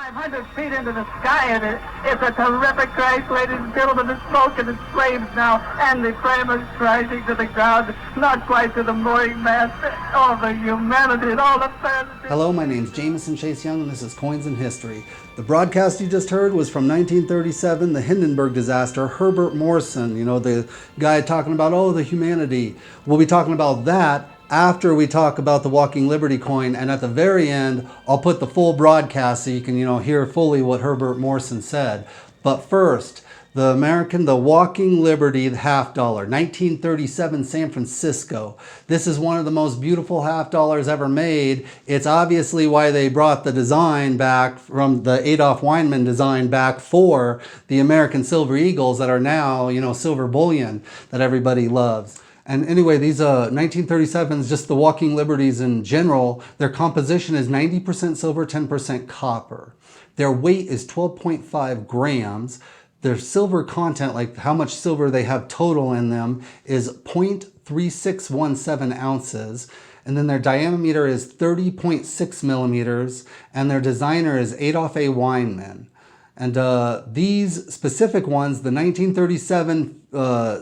500 feet into the sky, and it's a terrific crash, ladies and gentlemen. The smoke and the flames now, and the frame is crashing to the ground, not quite to the mooring mast. All the humanity and all the fans. Hello, my name's Jameson Chase Young, and this is Coins in History. The broadcast you just heard was from 1937, the Hindenburg disaster. Herbert Morrison, the guy talking about, the humanity. We'll be talking about that after we talk about the Walking Liberty coin, and at the very end, I'll put the full broadcast so you can, hear fully what Herbert Morrison said. But first, the Walking Liberty, the half dollar, 1937 San Francisco. This is one of the most beautiful half dollars ever made. It's obviously why they brought the design back from the Adolph Weinman design back for the American Silver Eagles that are now, silver bullion that everybody loves. And anyway, these 1937s, just the Walking Liberties in general, their composition is 90% silver, 10% copper. Their weight is 12.5 grams. Their silver content, like how much silver they have total in them, is 0.3617 ounces. And then their diameter is 30.6 millimeters. And their designer is Adolph A. Weinman. And these specific ones, the 1937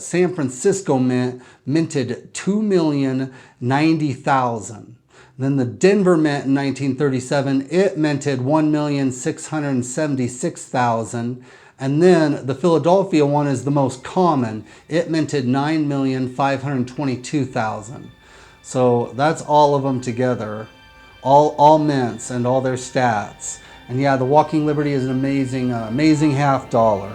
San Francisco mint minted 2,090,000. Then the Denver mint in 1937, it minted 1,676,000. And then the Philadelphia one is the most common. It minted 9,522,000. So that's all of them together, all mints and all their stats. And yeah, the Walking Liberty is an amazing half dollar.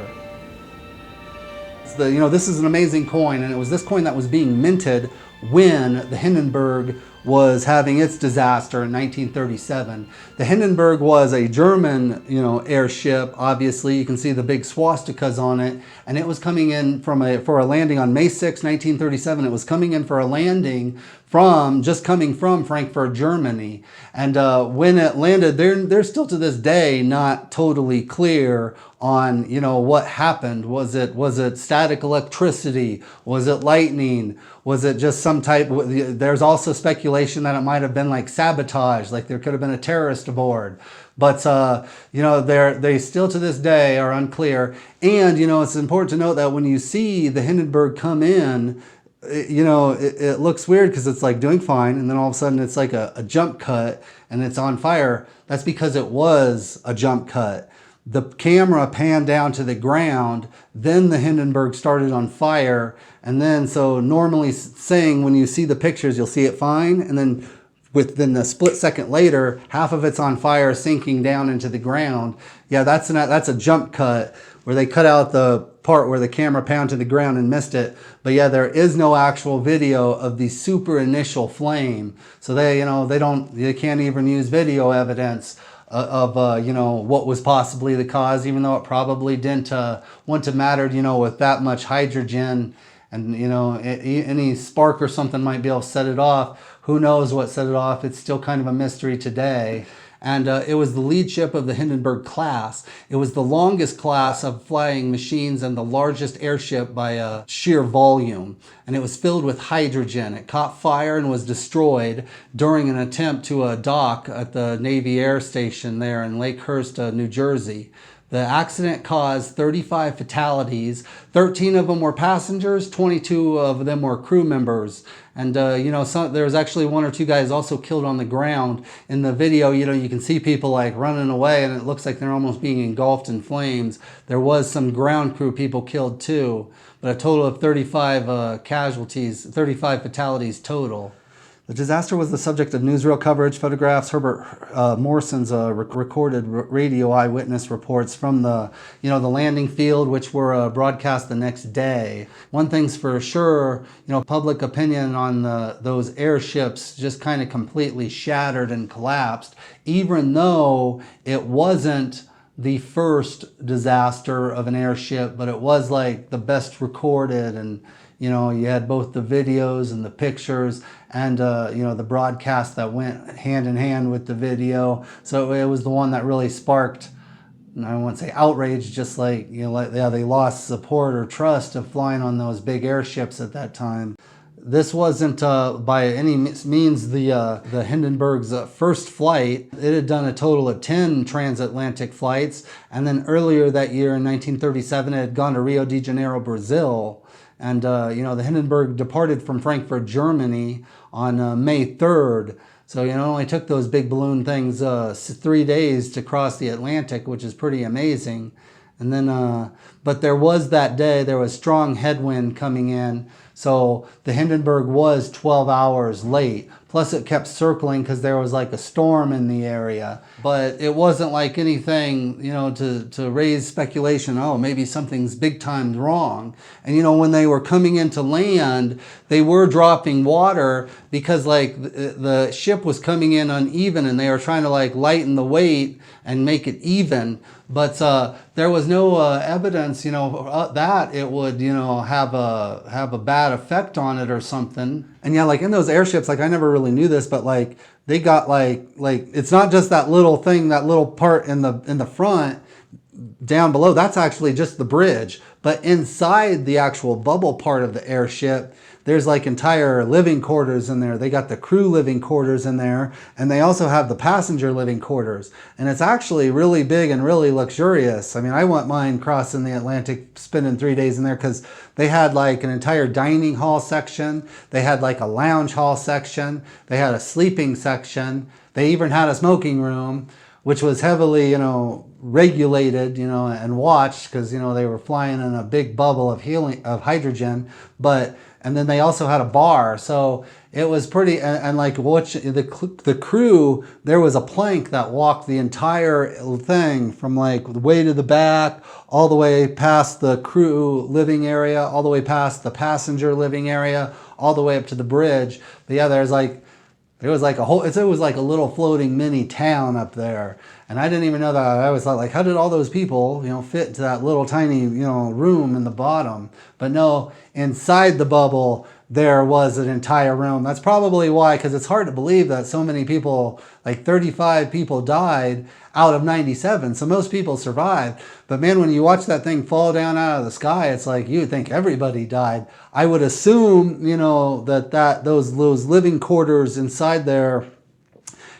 This is an amazing coin, and it was this coin that was being minted when the Hindenburg was having its disaster in 1937. The Hindenburg was a German, airship. Obviously, you can see the big swastikas on it, and it was coming in for a landing on May 6, 1937. It was coming in for a landing coming from Frankfurt, Germany. And when it landed, they're still to this day not totally clear on what happened. Was it static electricity? Was it lightning? Was it just some type? There's also speculation that it might have been like sabotage, like there could have been a terrorist aboard. But they still to this day are unclear. And it's important to note that when you see the Hindenburg come in, it looks weird because it's like doing fine, and then all of a sudden it's like a jump cut and it's on fire. That's because it was a jump cut. The camera panned down to the ground, then the Hindenburg started on fire, and then so normally saying when you see the pictures you'll see it fine, and then within a split second later half of it's on fire sinking down into the ground. Yeah, that's a jump cut where they cut out the part where the camera pounded to the ground and missed it. But yeah, there is no actual video of the super initial flame, so they can't even use video evidence of what was possibly the cause, even though it probably wouldn't have mattered, with that much hydrogen, and any spark or something might be able to set it off. Who knows what set it off? It's still kind of a mystery today. And it was the lead ship of the Hindenburg class. It was the longest class of flying machines and the largest airship by sheer volume. And it was filled with hydrogen. It caught fire and was destroyed during an attempt to dock at the Navy Air Station there in Lakehurst, New Jersey. The accident caused 35 fatalities. 13 of them were passengers, 22 of them were crew members. And, there was actually one or two guys also killed on the ground. In the video, you can see people like running away, and it looks like they're almost being engulfed in flames. There was some ground crew people killed too, but a total of 35 fatalities total. The disaster was the subject of newsreel coverage, photographs, Herbert Morrison's recorded radio eyewitness reports from the landing field, which were broadcast the next day. One thing's for sure, public opinion on those airships just kind of completely shattered and collapsed, even though it wasn't the first disaster of an airship, but it was like the best recorded, and you had both the videos and the pictures and, the broadcast that went hand in hand with the video. So it was the one that really sparked, I won't say outrage, just like, they lost support or trust of flying on those big airships at that time. This wasn't by any means the Hindenburg's first flight. It had done a total of 10 transatlantic flights, and then earlier that year in 1937 it had gone to Rio de Janeiro, Brazil. And the Hindenburg departed from Frankfurt, Germany on May 3rd. So it only took those big balloon things 3 days to cross the Atlantic, which is pretty amazing. And then, but there was that day, there was strong headwind coming in. So the Hindenburg was 12 hours late. Plus it kept circling because there was like a storm in the area. But it wasn't like anything, to raise speculation, oh, maybe something's big time wrong. And when they were coming into land, they were dropping water because like the ship was coming in uneven and they were trying to like lighten the weight and make it even. But there was no evidence, that it would, have a bad effect on it or something. And yeah, like in those airships, like I never really knew this, but like they got like it's not just that little thing, that little part in the front down below. That's actually just the bridge. But inside the actual bubble part of the airship, there's like entire living quarters in there. They got the crew living quarters in there, and they also have the passenger living quarters. And it's actually really big and really luxurious. I mean, I want mine crossing the Atlantic, spending 3 days in there, because they had like an entire dining hall section. They had like a lounge hall section. They had a sleeping section. They even had a smoking room, which was heavily, regulated, and watched, because, they were flying in a big bubble of hydrogen. And then they also had a bar. So it was pretty, and like the crew, there was a plank that walked the entire thing from like the way to the back, all the way past the crew living area, all the way past the passenger living area, all the way up to the bridge. But yeah, it was like a little floating mini town up there. And I didn't even know that. I always thought, like, how did all those people, fit into that little tiny, room in the bottom? But no, inside the bubble, there was an entire room. That's probably why, because it's hard to believe that so many people, like 35 people died out of 97. So most people survived. But man, when you watch that thing fall down out of the sky, it's like you would think everybody died. I would assume, that those living quarters inside there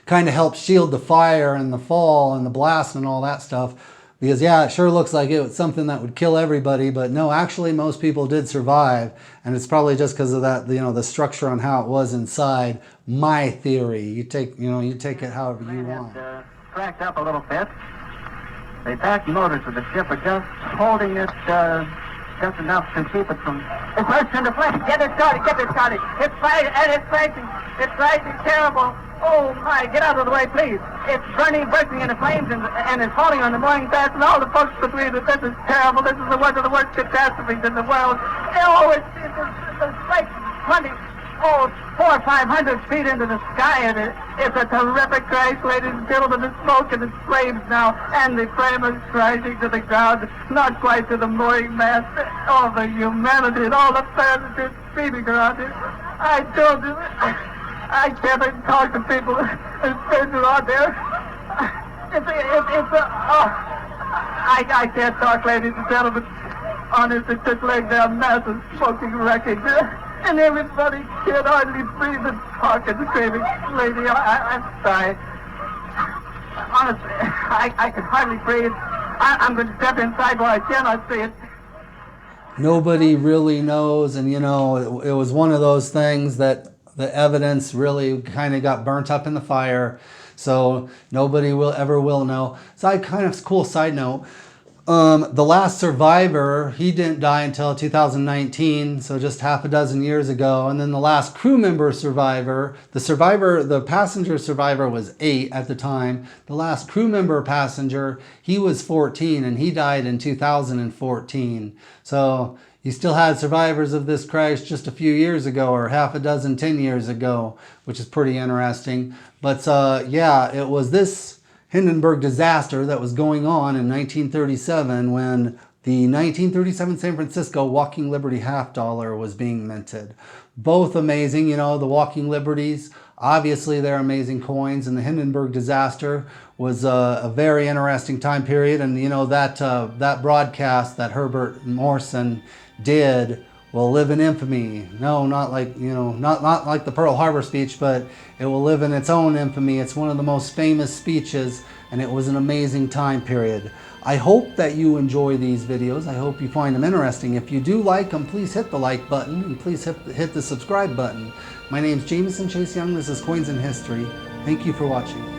kind of helped shield the fire and the fall and the blast and all that stuff. Because yeah, it sure looks like it was something that would kill everybody, but no, actually most people did survive, and it's probably just because of that, the structure on how it was inside. My theory. You take it however you want. Cracked up a little bit. The back motors of the ship are just holding it just enough to keep it from. It burst into flames. Get it started. It's fighting, and it's raging. It's raging terrible. Oh my, get out of the way, please. It's bursting into flames, and it's falling on the mooring mast, and all the folks between it. This is terrible. This is one of the worst catastrophes in the world. Oh, it's like 400 or 500 feet into the sky, and it's a terrific crash, ladies and gentlemen. The smoke and the flames now, and the frame is crashing to the ground, not quite to the mooring mast. All the humanity and all the passengers screaming around it. I told you, I can't even talk to people and spend it on there. I can't talk, ladies and gentlemen. Honestly, just laying down massive smoking wreckage. And everybody can't hardly breathe and talk and screaming. Lady, I'm sorry. Honestly, I can hardly breathe. I'm going to step inside while I cannot see it. Nobody really knows, and it was one of those things that the evidence really kind of got burnt up in the fire, so nobody will know. So kind of cool side note. The last survivor, he didn't die until 2019, so just half a dozen years ago. And then the last crew member survivor, the passenger survivor was 8 at the time. The last crew member passenger, he was 14, and he died in 2014. So you still had survivors of this crash just a few years ago, or half a dozen, 10 years ago, which is pretty interesting. But yeah, it was this Hindenburg disaster that was going on in 1937 when the 1937 San Francisco Walking Liberty half dollar was being minted. Both amazing, the Walking Liberties, obviously they're amazing coins, and the Hindenburg disaster was a very interesting time period. And that broadcast that Herbert Morrison did will live in infamy. No, not like, not like the Pearl Harbor speech, but it will live in its own infamy. It's one of the most famous speeches, and it was an amazing time period. I hope that you enjoy these videos. I hope you find them interesting. If you do like them, please hit the like button, and please hit the subscribe button. My name's Jameson Chase Young. This is Coins in History. Thank you for watching.